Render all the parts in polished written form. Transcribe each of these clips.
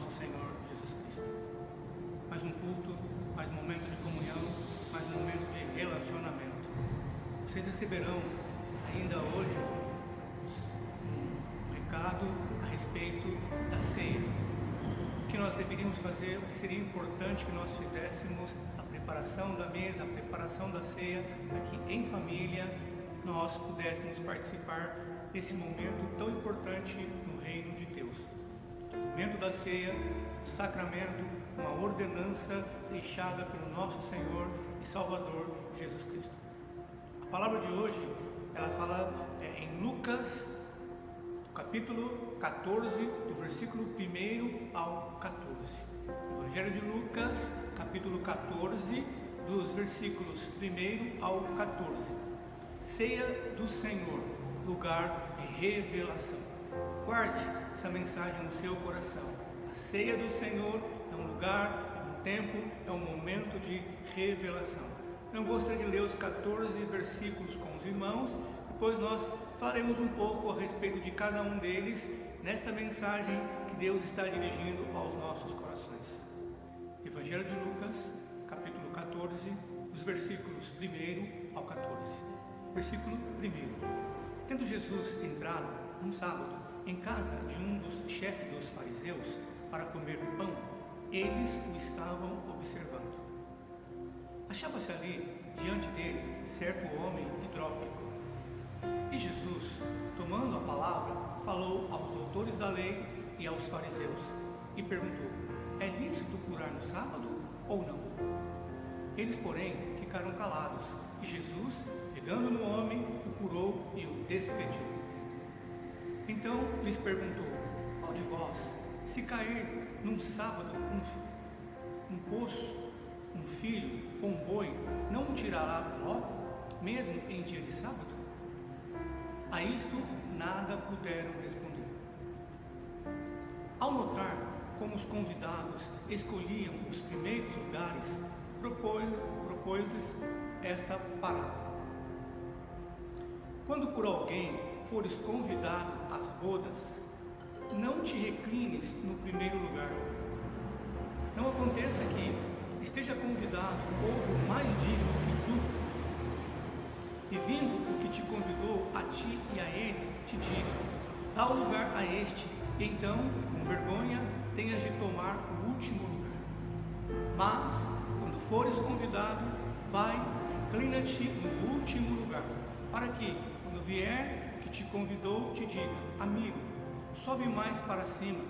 nosso Senhor Jesus Cristo. Mais um culto, mais um momento de comunhão, mais um momento de relacionamento. Vocês receberão ainda hoje um recado a respeito da ceia. O que nós deveríamos fazer, o que seria importante que nós fizéssemos, a preparação da mesa, a preparação da ceia, para que em família nós pudéssemos participar desse momento tão importante no reino de Deus. O momento da ceia, o sacramento, uma ordenança deixada pelo nosso Senhor e Salvador Jesus Cristo. A palavra de hoje, ela fala em Lucas, capítulo 14, do versículo 1 ao 14. Evangelho de Lucas, capítulo 14, dos versículos 1 ao 14. Ceia do Senhor, lugar de revelação. Guarde essa mensagem no seu coração. A ceia do Senhor é um lugar, é um tempo, é um momento de revelação. Eu gostaria de ler os 14 versículos com os irmãos, depois nós falaremos um pouco a respeito de cada um deles nesta mensagem que Deus está dirigindo aos nossos corações. Evangelho de Lucas, capítulo 14, os versículos 1 ao 14. Versículo 1. Tendo Jesus entrado um sábado em casa de um dos chefes dos fariseus para comer pão, eles o estavam observando. Achava-se ali, diante dele, certo homem hidrópico. E Jesus, tomando a palavra, falou aos doutores da lei e aos fariseus, e perguntou: é lícito curar no sábado ou não? Eles, porém, ficaram calados, e Jesus, pegando no homem, o curou e o despediu. Então lhes perguntou: qual de vós, se cair num sábado um poço, um filho ou um boi, não o tirará logo, mesmo em dia de sábado? A isto nada puderam responder. Ao notar como os convidados escolhiam os primeiros lugares, propôs-lhes esta parábola: quando por alguém fores convidado às bodas, não te reclines no primeiro lugar. Não aconteça que esteja convidado outro mais digno que tu, e vindo o que te convidou a ti e a ele, te diga: dá o lugar a este, e então, com vergonha, tenhas de tomar o último lugar. Mas, quando fores convidado, vai, reclina-te no último lugar, para que, quando vier o que te convidou, te diga: amigo, sobe mais para cima,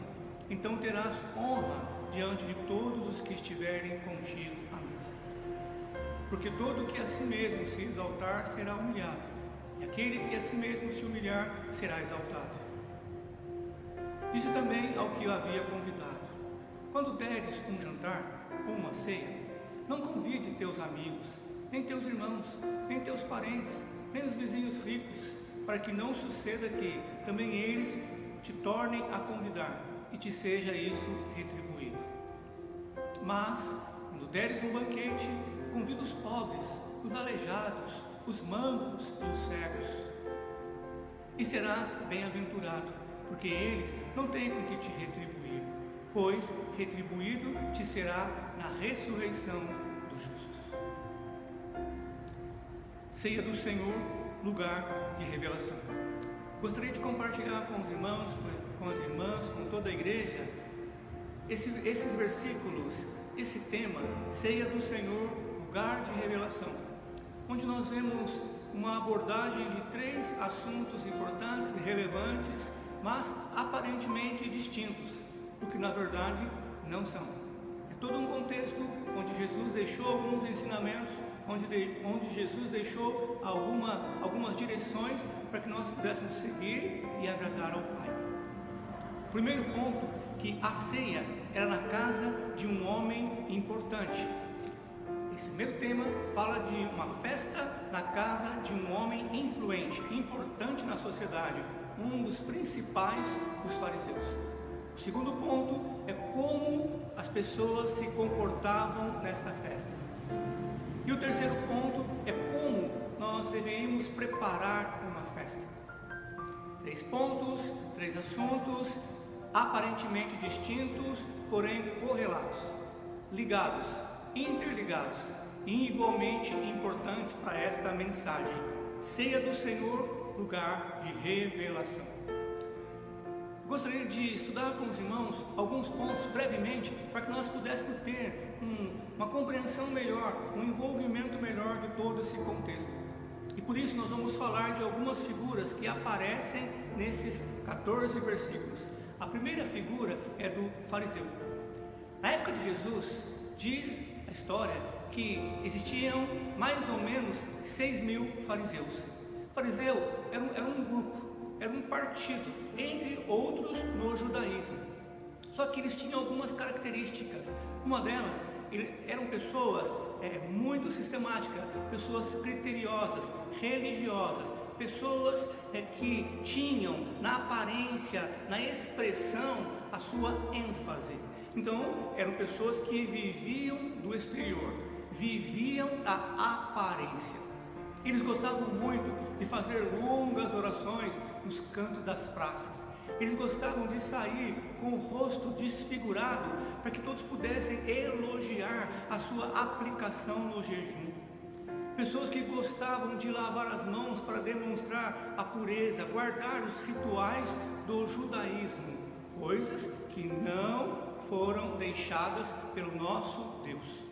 então terás honra diante de todos os que estiverem contigo à mesa. Porque todo que a si mesmo se exaltar será humilhado, e aquele que a si mesmo se humilhar será exaltado. Disse também ao que o havia convidado: quando deres um jantar ou uma ceia, não convide teus amigos, nem teus irmãos, nem teus parentes, nem os vizinhos ricos, para que não suceda que também eles te tornem a convidar, e te seja isso retribuído. Mas, quando deres um banquete, convida os pobres, os aleijados, os mancos e os cegos. E serás bem-aventurado, porque eles não têm com que te retribuir, pois retribuído te será na ressurreição dos justos. Ceia do Senhor, lugar de revelação. Gostaria de compartilhar com os irmãos, com as irmãs, com toda a igreja, esses versículos, esse tema, Ceia do Senhor, lugar de revelação, onde nós vemos uma abordagem de 3 assuntos importantes e relevantes, mas aparentemente distintos, o que na verdade não são. É todo um contexto onde Jesus deixou alguns ensinamentos, onde Jesus deixou algumas direções para que nós pudéssemos seguir e agradar ao Pai. O primeiro ponto, que a ceia era na casa de um homem importante. Esse primeiro tema fala de uma festa na casa de um homem influente, importante na sociedade, um dos principais dos fariseus. O segundo ponto é como as pessoas se comportavam nesta festa. E o terceiro ponto é como nós deveríamos preparar uma festa. 3 pontos, 3 assuntos, aparentemente distintos, porém correlatos, ligados, interligados e igualmente importantes para esta mensagem. Ceia do Senhor, lugar de revelação. Gostaria de estudar com os irmãos alguns pontos brevemente para que nós pudéssemos ter uma compreensão melhor, um envolvimento melhor de todo esse contexto. E por isso nós vamos falar de algumas figuras que aparecem nesses 14 versículos. A primeira figura é do fariseu. Na época de Jesus, diz a história que existiam mais ou menos 6.000 fariseus. Fariseu era um grupo, era um partido, entre outros no judaísmo. Só que eles tinham algumas características. Uma delas, eram pessoas muito sistemáticas, pessoas criteriosas, religiosas, pessoas que tinham na aparência, na expressão, a sua ênfase. Então, eram pessoas que viviam do exterior, viviam da aparência. Eles gostavam muito de fazer longas orações nos cantos das praças. Eles gostavam de sair com o rosto desfigurado para que todos pudessem elogiar a sua aplicação no jejum. Pessoas que gostavam de lavar as mãos para demonstrar a pureza, guardar os rituais do judaísmo, coisas que não foram deixadas pelo nosso Deus.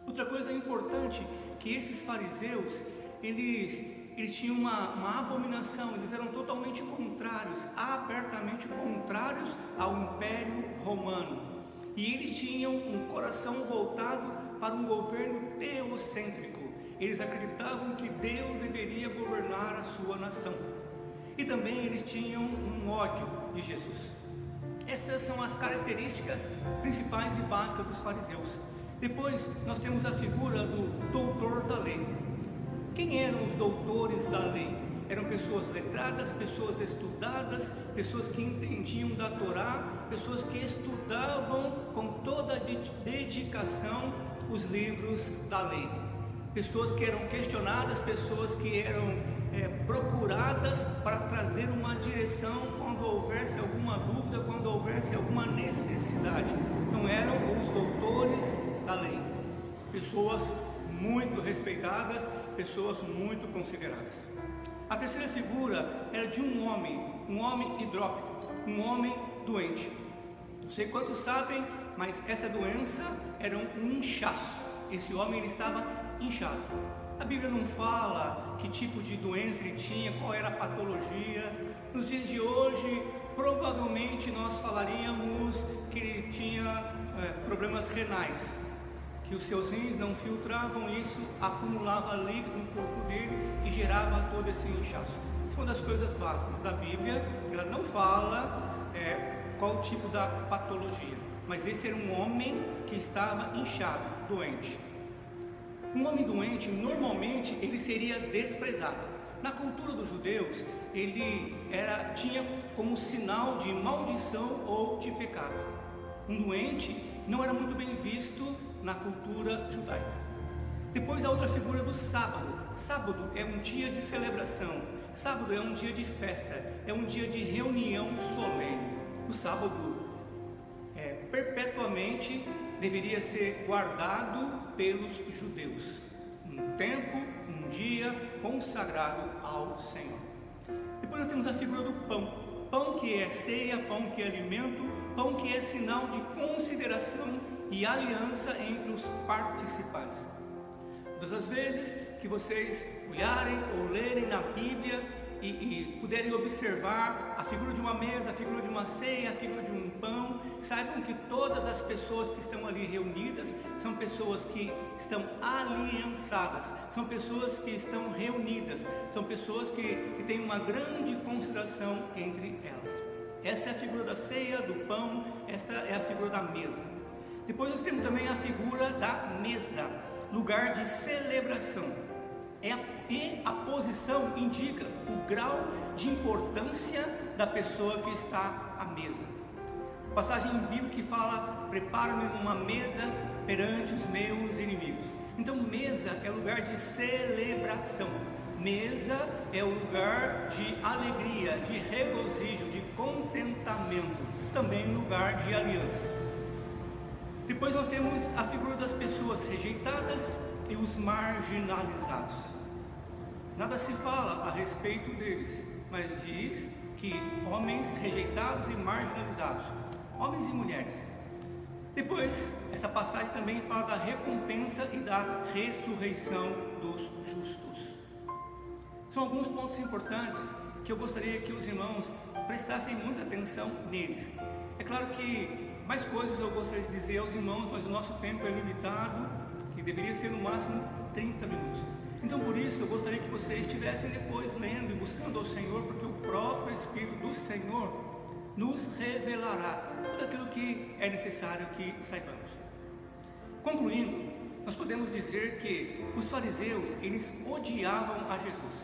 Outra coisa importante, que esses fariseus, eles tinham uma abominação, eles eram totalmente contrários, abertamente contrários ao Império Romano. E eles tinham um coração voltado para um governo teocêntrico. Eles acreditavam que Deus deveria governar a sua nação. E também eles tinham um ódio de Jesus. Essas são as características principais e básicas dos fariseus. Depois nós temos a figura do doutor da lei. Quem eram os doutores da lei? Eram pessoas letradas, pessoas estudadas, pessoas que entendiam da Torá, pessoas que estudavam com toda a dedicação os livros da lei. Pessoas que eram questionadas, pessoas que eram procuradas para trazer uma direção quando houvesse alguma dúvida, quando houvesse alguma necessidade. Então eram os doutores da lei, pessoas muito respeitadas, pessoas muito consideradas. A terceira figura era de um homem hidrópico, um homem doente. Não sei quantos sabem, mas essa doença era um inchaço. Esse homem ele estava inchado. A Bíblia não fala que tipo de doença ele tinha, qual era a patologia. Nos dias de hoje, provavelmente nós falaríamos que ele tinha problemas renais, que os seus rins não filtravam isso, acumulava líquido no corpo dele e gerava todo esse inchaço. Isso é uma das coisas básicas. A Bíblia ela não fala qual o tipo da patologia, mas esse era um homem que estava inchado, doente. Um homem doente, normalmente, ele seria desprezado. Na cultura dos judeus, ele tinha como sinal de maldição ou de pecado. Um doente não era muito bem visto na cultura judaica. Depois a outra figura do sábado. Sábado é um dia de celebração. Sábado é um dia de festa. É um dia de reunião solene. O sábado perpetuamente deveria ser guardado pelos judeus. Um tempo, um dia consagrado ao Senhor. Depois nós temos a figura do pão. Pão que é ceia, pão que é alimento, pão que é sinal de consideração e aliança entre os participantes. Todas as vezes que vocês olharem ou lerem na Bíblia e puderem observar a figura de uma mesa, a figura de uma ceia, a figura de um pão, saibam que todas as pessoas que estão ali reunidas são pessoas que estão aliançadas, são pessoas que estão reunidas, são pessoas que têm uma grande consideração entre elas. Essa é a figura da ceia, do pão, esta é a figura da mesa. Depois nós temos também a figura da mesa, lugar de celebração. E a posição indica o grau de importância da pessoa que está à mesa. Passagem bíblica que fala: prepara-me uma mesa perante os meus inimigos. Então mesa é lugar de celebração. Mesa é o lugar de alegria, de regozijo, de contentamento. também um lugar de aliança. Depois nós temos a figura das pessoas rejeitadas e os marginalizados. Nada se fala a respeito deles, mas diz que homens rejeitados e marginalizados, homens e mulheres. Depois, essa passagem também fala da recompensa e da ressurreição dos justos. São alguns pontos importantes que eu gostaria que os irmãos prestassem muita atenção neles. É claro que mais coisas eu gostaria de dizer aos irmãos, mas o nosso tempo é limitado, que deveria ser no máximo 30 minutos. Então por isso eu gostaria que vocês estivessem depois lendo e buscando ao Senhor, porque o próprio Espírito do Senhor nos revelará tudo aquilo que é necessário que saibamos. Concluindo, nós podemos dizer que os fariseus, eles odiavam a Jesus.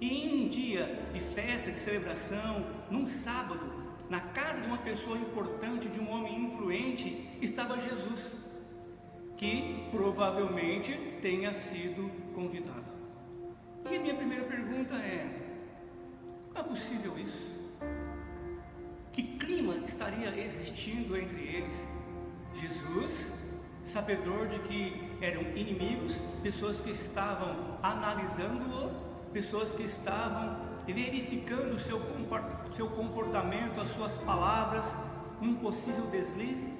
E em um dia de festa, de celebração, num sábado, na casa de uma pessoa importante, de um homem influente, estava Jesus, que provavelmente tenha sido convidado. E a minha primeira pergunta é: como é possível isso? Que clima estaria existindo entre eles? Jesus, sabedor de que eram inimigos, pessoas que estavam analisando-o, pessoas que estavam verificando o seu comportamento, as suas palavras, um possível deslize.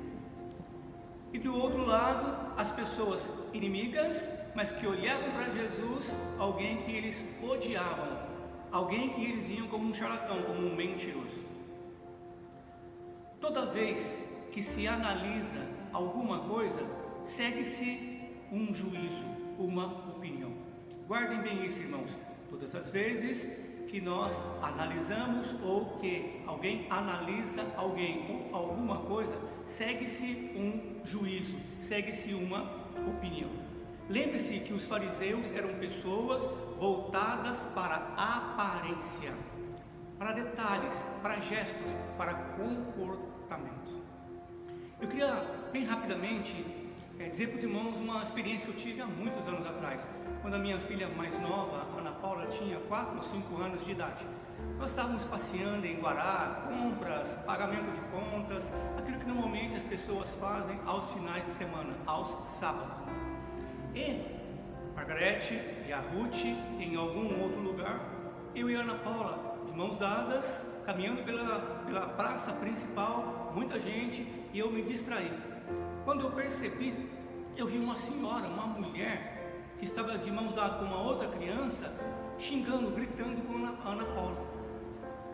E do outro lado, as pessoas inimigas, mas que olhavam para Jesus, alguém que eles odiavam, alguém que eles viam como um charlatão, como um mentiroso. Toda vez que se analisa alguma coisa, segue-se um juízo, uma opinião. Guardem bem isso, irmãos. Todas as vezes que nós analisamos ou que alguém analisa alguém ou alguma coisa, segue-se um juízo, segue-se uma opinião. Lembre-se que os fariseus eram pessoas voltadas para a aparência, para detalhes, para gestos, para comportamentos. Eu queria bem rapidamente dizer para os irmãos uma experiência que eu tive há muitos anos atrás, quando a minha filha mais nova, Ana Paula, tinha 4 ou 5 anos de idade. Nós estávamos passeando em Guará, compras, pagamento de contas, aquilo que normalmente as pessoas fazem aos finais de semana, aos sábados. E Margarete e a Ruth, em algum outro lugar, eu e a Ana Paula, de mãos dadas, caminhando pela praça principal, muita gente, e eu me distraí. Quando eu percebi, eu vi uma senhora, uma mulher, que estava de mãos dadas com uma outra criança, xingando, gritando com a Ana Paula.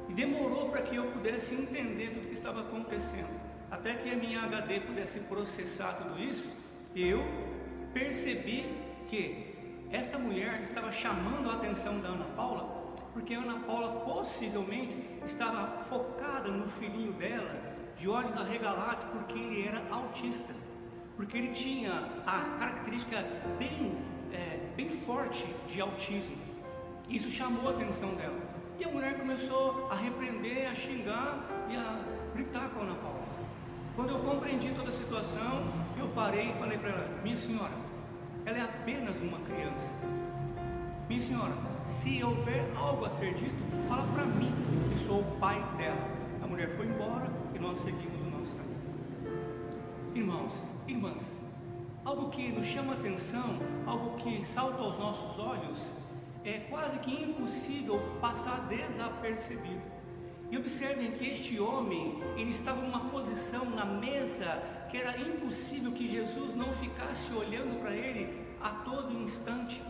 E demorou para que eu pudesse entender tudo o que estava acontecendo. Até que a minha HD pudesse processar tudo isso, eu percebi que esta mulher estava chamando a atenção da Ana Paula, porque a Ana Paula possivelmente estava focada no filhinho dela, de olhos arregalados, porque ele era autista, porque ele tinha a característica bem forte de autismo. Isso chamou a atenção dela. E a mulher começou a repreender, a xingar e a gritar com a Ana Paula. Quando eu compreendi toda a situação, eu parei e falei para ela: minha senhora, ela é apenas uma criança. Minha senhora, se houver algo a ser dito, fala para mim, que sou o pai dela. A mulher foi embora e nós seguimos o nosso caminho. Irmãos, irmãs, algo que nos chama a atenção, algo que salta aos nossos olhos, é quase que impossível passar desapercebido. E observem que este homem, ele estava numa posição na mesa que era impossível que Jesus não ficasse olhando para ele a todo instante.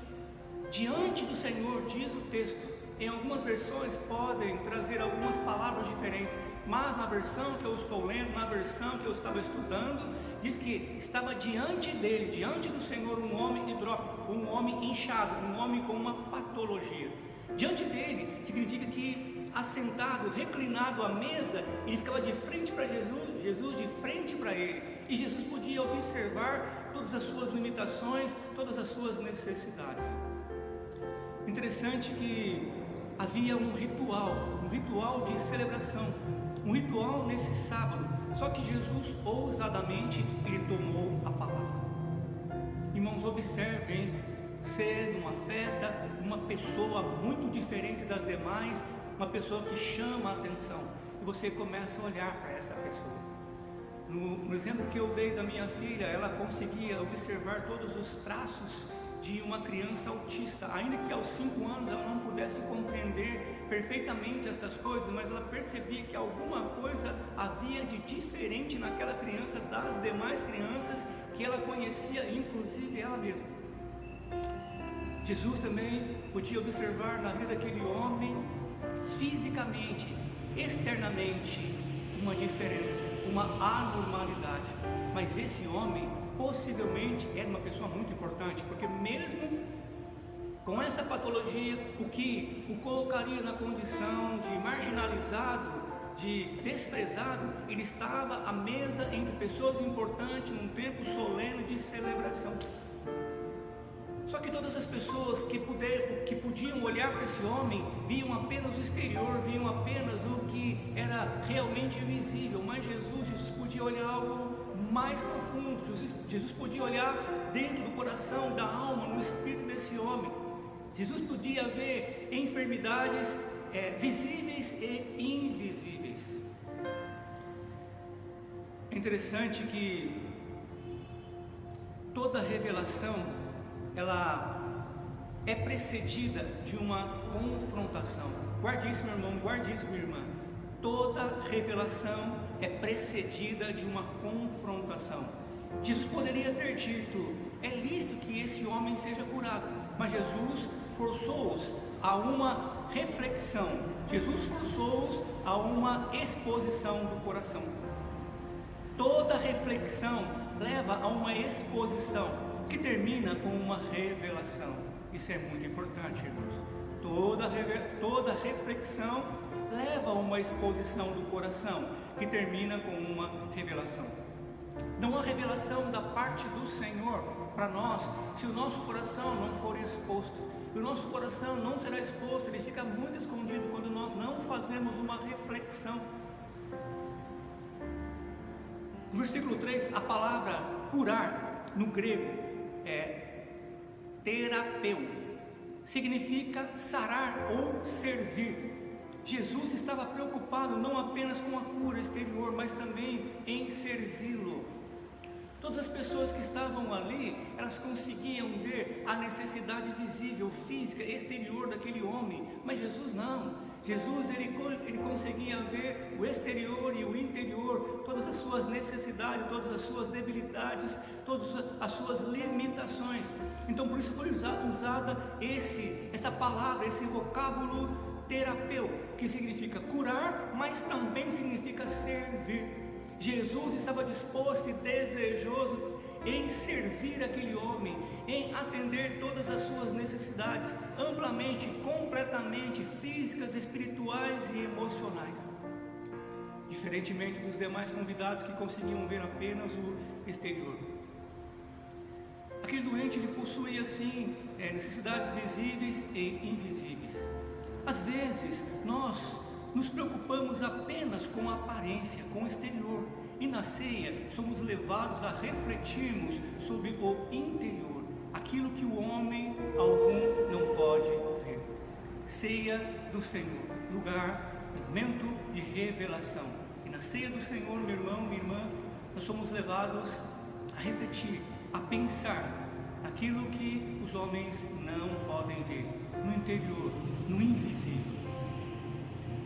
Diante do Senhor, diz o texto. Em algumas versões podem trazer algumas palavras diferentes, mas na versão que eu estou lendo, na versão que eu estava estudando, diz que estava diante dele, diante do Senhor, um homem hidrópico, um homem inchado, um homem com uma patologia. Diante dele significa que assentado, reclinado à mesa, ele ficava de frente para Jesus, Jesus de frente para ele, e Jesus podia observar todas as suas limitações, todas as suas necessidades. Interessante que havia um ritual de celebração, um ritual nesse sábado, só que Jesus ousadamente ele tomou a palavra. Irmãos, observem, ser numa festa, uma pessoa muito diferente das demais, uma pessoa que chama a atenção. E você começa a olhar para essa pessoa. No exemplo que eu dei da minha filha, ela conseguia observar todos os traços de uma criança autista, ainda que aos 5 anos ela não pudesse compreender perfeitamente essas coisas, mas ela percebia que alguma coisa havia de diferente naquela criança das demais crianças que ela conhecia, inclusive ela mesma. Jesus também podia observar na vida daquele homem, fisicamente, externamente, uma diferença, uma anormalidade, mas esse homem possivelmente era uma pessoa muito importante, porque mesmo com essa patologia, o que o colocaria na condição de marginalizado, de desprezado, ele estava à mesa entre pessoas importantes num tempo solene de celebração. Só que todas as pessoas que podiam olhar para esse homem viam apenas o exterior, viam apenas o que era realmente visível, mas Jesus podia olhar algo mais profundo. Jesus podia olhar dentro do coração, da alma, no espírito desse homem. Jesus podia ver enfermidades visíveis e invisíveis. É interessante que toda revelação ela é precedida de uma confrontação. Guarde isso, meu irmão, guarde isso, minha irmã. Toda revelação é precedida de uma confrontação. Jesus poderia ter dito: é lícito que esse homem seja curado, mas Jesus forçou-os a uma reflexão. Jesus forçou-os a uma exposição do coração. Toda reflexão leva a uma exposição que termina com uma revelação. Isso é muito importante, irmãos. Toda reflexão leva a uma exposição do coração, que termina com uma revelação. Não há revelação da parte do Senhor para nós se o nosso coração não for exposto. E o nosso coração não será exposto, ele fica muito escondido quando nós não fazemos uma reflexão. No versículo 3, a palavra curar no grego é terapeu, significa sarar ou servir. Jesus estava preocupado não apenas com a cura exterior, mas também em servi-lo. Todas as pessoas que estavam ali, elas conseguiam ver a necessidade visível, física, exterior daquele homem, mas Jesus não. Jesus ele conseguia ver o exterior e o interior, todas as suas necessidades, todas as suas debilidades, todas as suas limitações. Então por isso foi usada essa palavra, esse vocábulo terapeu, que significa curar, mas também significa servir. Jesus estava disposto e desejoso em servir aquele homem, em atender todas as suas necessidades, amplamente, completamente, físicas, espirituais e emocionais. Diferentemente dos demais convidados que conseguiam ver apenas o exterior. Aquele doente, ele possuía sim necessidades visíveis e invisíveis. Às vezes, nós nos preocupamos apenas com a aparência, com o exterior. E na ceia, somos levados a refletirmos sobre o interior, aquilo que o homem algum não pode ver. Ceia do Senhor, lugar, momento de revelação. E na ceia do Senhor, meu irmão, minha irmã, nós somos levados a refletir, a pensar naquilo que os homens não podem ver, no interior, no invisível.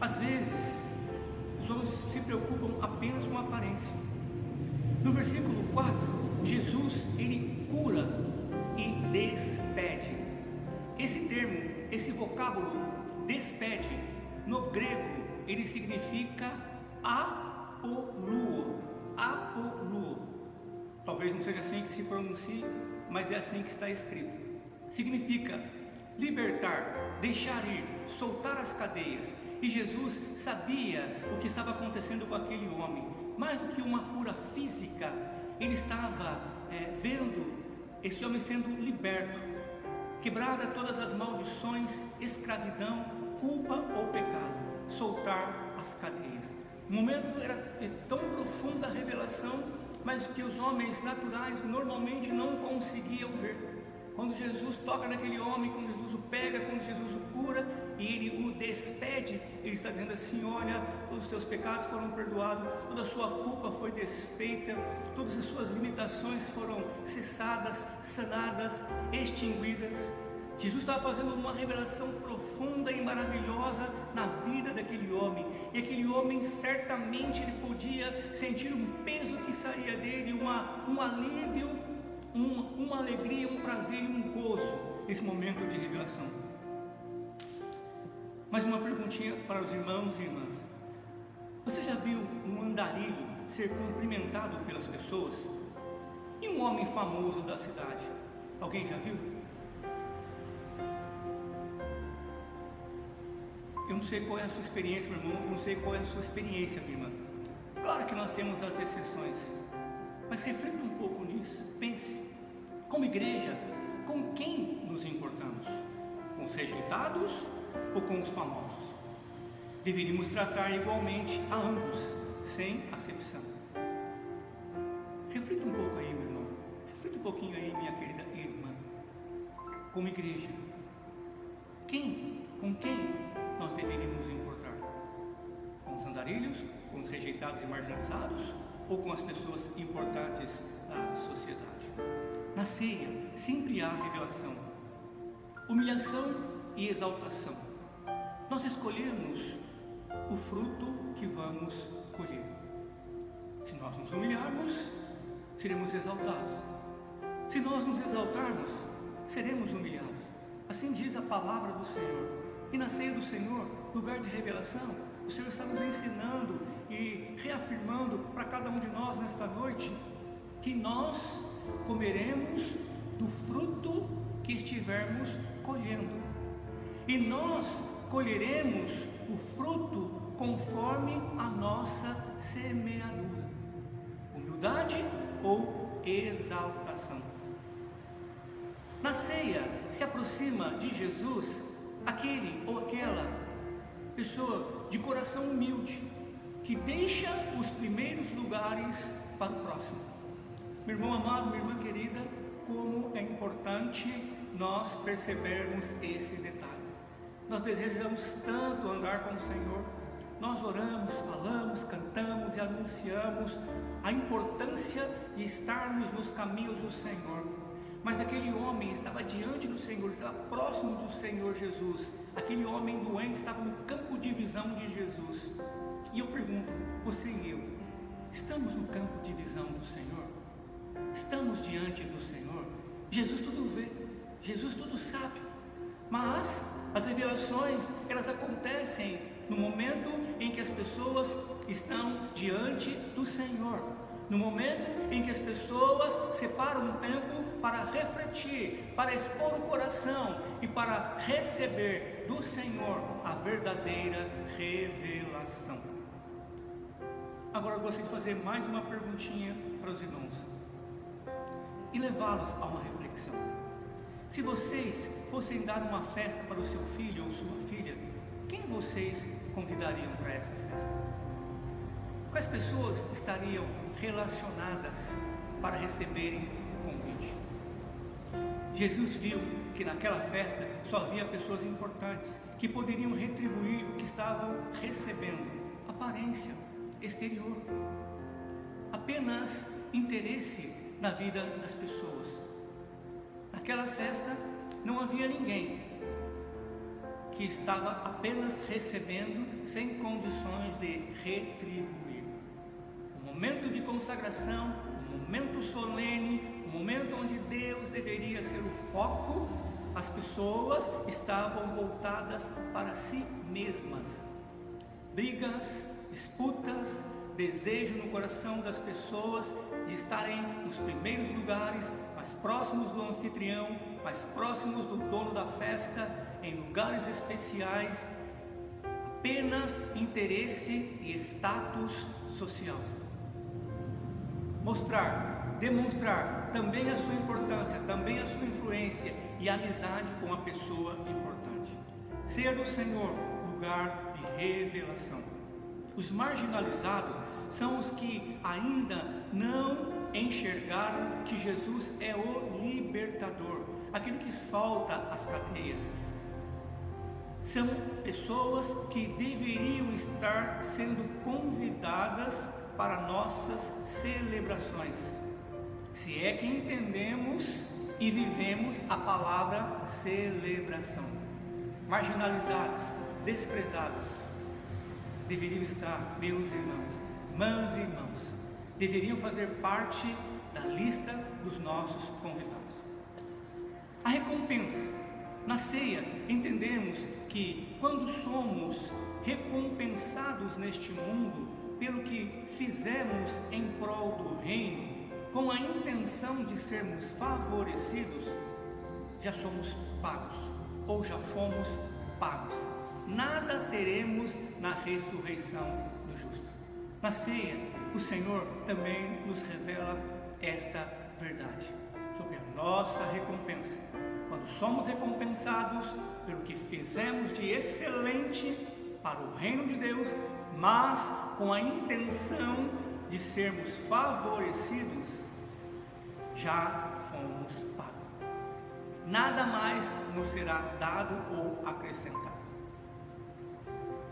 Às vezes, os homens se preocupam apenas com a aparência. No versículo 4, Jesus, ele cura e despede. Esse termo, esse vocábulo, despede, no grego, ele significa apoluo. Apoluo. Talvez não seja assim que se pronuncie, mas é assim que está escrito. Significa libertar, deixar ir, soltar as cadeias. E Jesus sabia o que estava acontecendo com aquele homem. Mais do que uma cura física, ele estava vendo esse homem sendo liberto, quebrada todas as maldições, escravidão, culpa ou pecado, soltar as cadeias. O momento era tão profunda a revelação, mas que os homens naturais normalmente não conseguiam ver. Quando Jesus toca naquele homem, quando Jesus o pega, quando Jesus o cura e ele o despede, ele está dizendo assim: olha, todos os seus pecados foram perdoados, toda a sua culpa foi desfeita, todas as suas limitações foram cessadas, sanadas, extinguidas. Jesus estava fazendo uma revelação profunda e maravilhosa na vida daquele homem, e aquele homem certamente ele podia sentir um peso que saía dele, um alívio, uma alegria, um prazer e um gozo nesse momento de revelação. Mais uma perguntinha para os irmãos e irmãs: você já viu um andarilho ser cumprimentado pelas pessoas? E um homem famoso da cidade? Alguém já viu? Eu não sei qual é a sua experiência, meu irmão, eu não sei qual é a sua experiência, minha irmã. Claro que nós temos as exceções, mas reflita um pouco nisso. Pense, como igreja, com quem nos importamos? Com os rejeitados ou com os famosos? Deveríamos tratar igualmente a ambos, sem acepção. Reflita um pouco aí, meu irmão. Reflita um pouquinho aí, minha querida irmã. Como igreja, com quem nós deveríamos importar? Com os andarilhos, com os rejeitados e marginalizados, ou com as pessoas importantes da sociedade? Na ceia sempre há revelação, humilhação e exaltação. Nós escolhemos o fruto que vamos colher. Se nós nos humilharmos, seremos exaltados. Se nós nos exaltarmos, seremos humilhados. Assim diz a palavra do Senhor. E na ceia do Senhor, lugar de revelação, o Senhor está nos ensinando e reafirmando para cada um de nós nesta noite que nós comeremos do fruto que estivermos colhendo. E nós colheremos o fruto conforme a nossa semeadura. Humildade ou exaltação. Na ceia se aproxima de Jesus aquele ou aquela pessoa de coração humilde, que deixa os primeiros lugares para o próximo. Meu irmão amado, minha irmã querida, como é importante nós percebermos esse detalhe. Nós desejamos tanto andar com o Senhor, nós oramos, falamos, cantamos e anunciamos a importância de estarmos nos caminhos do Senhor. Mas aquele homem estava diante do Senhor, estava próximo do Senhor Jesus. Aquele homem doente estava no campo de visão de Jesus. E eu pergunto, você e eu, estamos no campo de visão do Senhor? Estamos diante do Senhor? Jesus tudo vê, Jesus tudo sabe. Mas as revelações, elas acontecem no momento em que as pessoas estão diante do Senhor. No momento em que as pessoas separam um tempo para refletir, para expor o coração e para receber do Senhor a verdadeira revelação. Agora eu gostaria de fazer mais uma perguntinha para os irmãos e levá-los a uma reflexão. Se vocês fossem dar uma festa para o seu filho ou sua filha, quem vocês convidariam para essa festa? Quais pessoas estariam relacionadas para receberem o convite? Jesus viu que naquela festa só havia pessoas importantes que poderiam retribuir o que estavam recebendo. Aparência exterior, apenas interesse na vida das pessoas. Naquela festa não havia ninguém que estava apenas recebendo sem condições de retribuir. Um momento de consagração, um momento solene, um momento onde Deus deveria ser o foco, as pessoas estavam voltadas para si mesmas. Brigas, disputas, desejo no coração das pessoas de estarem nos primeiros lugares, mais próximos do anfitrião, mais próximos do dono da festa, em lugares especiais, apenas interesse e status social. Demonstrar também a sua importância, também a sua influência e amizade com a pessoa importante. Ceia do Senhor, lugar de revelação. Os marginalizados são os que ainda não enxergaram que Jesus é o libertador. aquele que solta as cadeias. São pessoas que deveriam estar sendo convidadas para nossas celebrações, se é que entendemos e vivemos a palavra celebração. Marginalizados, desprezados, deveriam estar, meus irmãos, mães e irmãos, deveriam fazer parte da lista dos nossos convidados. A recompensa. Na ceia, entendemos que quando somos recompensados neste mundo pelo que fizemos em prol do reino, com a intenção de sermos favorecidos, já somos pagos, ou já fomos pagos. Nada teremos na ressurreição do justo. Na ceia, o Senhor também nos revela esta verdade sobre a nossa recompensa. Quando somos recompensados pelo que fizemos de excelente para o reino de Deus, mas com a intenção de sermos favorecidos, já fomos pagos. Nada mais nos será dado ou acrescentado.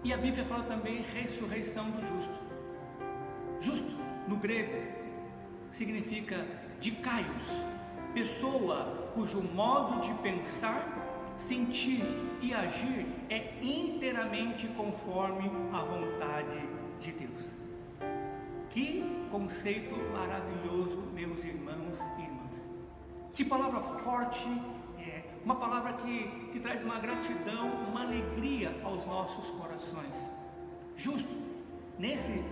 E a Bíblia fala também ressurreição do justo. Justo, no grego, significa dikaios, pessoa cujo modo de pensar, sentir e agir é inteiramente conforme a vontade de Deus. Que conceito maravilhoso, meus irmãos e irmãs. Que palavra forte, uma palavra que traz uma gratidão, uma alegria aos nossos corações. Justo, nesse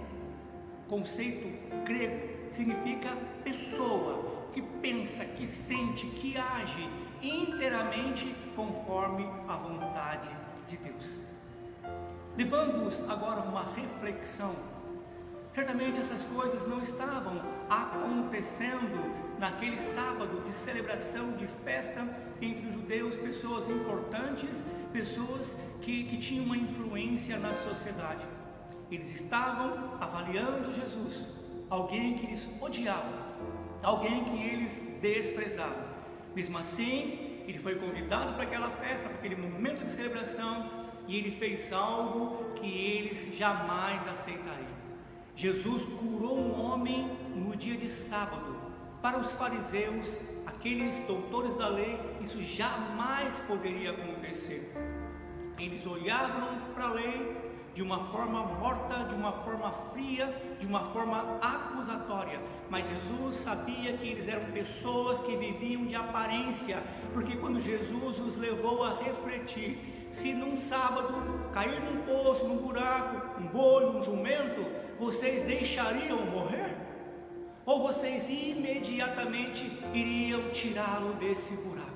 conceito grego, significa pessoa que pensa, que sente, que age inteiramente conforme a vontade de Deus. Levando-os agora a uma reflexão. Certamente essas coisas não estavam acontecendo naquele sábado de celebração, de festa entre os judeus, pessoas importantes, pessoas que tinham uma influência na sociedade. Eles estavam avaliando Jesus, alguém que eles odiavam, alguém que eles desprezavam. Mesmo assim, ele foi convidado para aquela festa, para aquele momento de celebração, e ele fez algo que eles jamais aceitariam. Jesus curou um homem no dia de sábado. Para os fariseus, aqueles doutores da lei, isso jamais poderia acontecer. Eles olhavam para a lei de uma forma morta, de uma forma fria, de uma forma acusatória. Mas Jesus sabia que eles eram pessoas que viviam de aparência, porque quando Jesus os levou a refletir, se num sábado cair num poço, num buraco, um boi, um jumento, vocês deixariam morrer? Ou vocês imediatamente iriam tirá-lo desse buraco?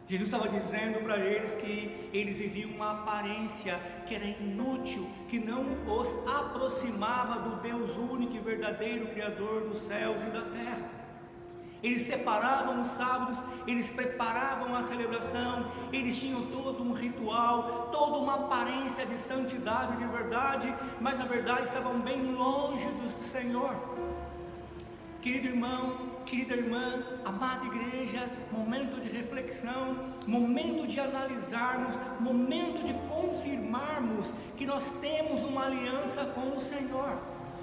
Jesus estava dizendo para eles que eles viviam uma aparência que era inútil, que não os aproximava do Deus único e verdadeiro Criador dos céus e da terra. Eles separavam os sábados, eles preparavam a celebração, eles tinham todo um ritual, toda uma aparência de santidade e de verdade, mas na verdade estavam bem longe do Senhor. Querido irmão, querida irmã, amada igreja, momento de reflexão, momento de analisarmos, momento de confirmarmos que nós temos uma aliança com o Senhor,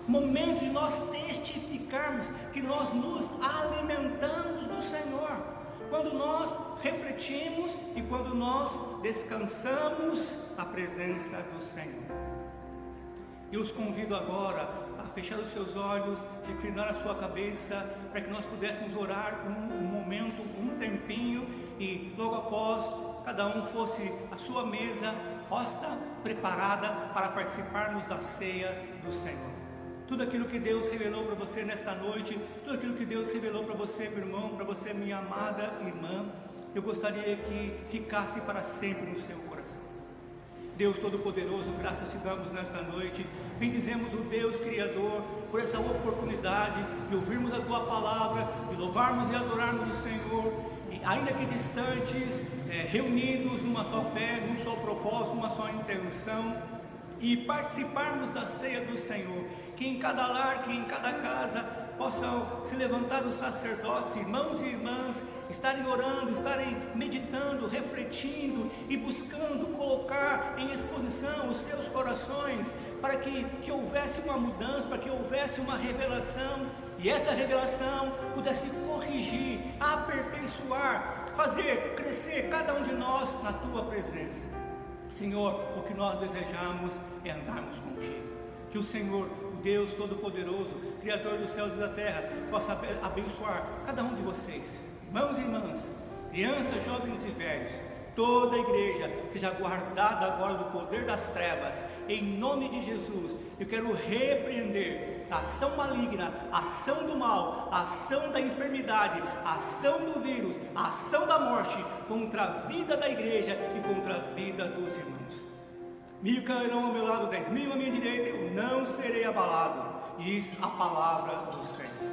momento de nós testificarmos que nós nos alimentamos do Senhor, quando nós refletimos e quando nós descansamos na presença do Senhor. Eu os convido agora a fechar os seus olhos, reclinar a sua cabeça, para que nós pudéssemos orar um momento, um tempinho, e logo após cada um fosse à sua mesa, posta, preparada para participarmos da ceia do Senhor. Tudo aquilo que Deus revelou para você nesta noite, tudo aquilo que Deus revelou para você, meu irmão, para você, minha amada irmã, eu gostaria que ficasse para sempre no seu coração. Deus Todo-Poderoso, graças te damos nesta noite, bendizemos o Deus Criador por essa oportunidade de ouvirmos a Tua Palavra, de louvarmos e adorarmos o Senhor, e ainda que distantes, reunidos numa só fé, num só propósito, numa só intenção, e participarmos da ceia do Senhor, que em cada lar, que em cada casa possam se levantar os sacerdotes, irmãos e irmãs, estarem orando, estarem meditando, refletindo e buscando colocar em exposição os seus corações, para que houvesse uma mudança, para que houvesse uma revelação, e essa revelação pudesse corrigir, aperfeiçoar, fazer crescer cada um de nós na Tua presença. Senhor, o que nós desejamos é andarmos contigo. Que o Senhor, o Deus Todo-Poderoso, Criador dos céus e da terra, possa abençoar cada um de vocês, irmãos e irmãs, crianças, jovens e velhos, toda a igreja seja guardada agora do poder das trevas, em nome de Jesus. Eu quero repreender a ação maligna, a ação do mal, a ação da enfermidade, a ação do vírus, a ação da morte contra a vida da igreja e contra a vida dos irmãos. 1000 cairão ao meu lado, 10.000 à minha direita, eu não serei abalado, diz a palavra do Senhor.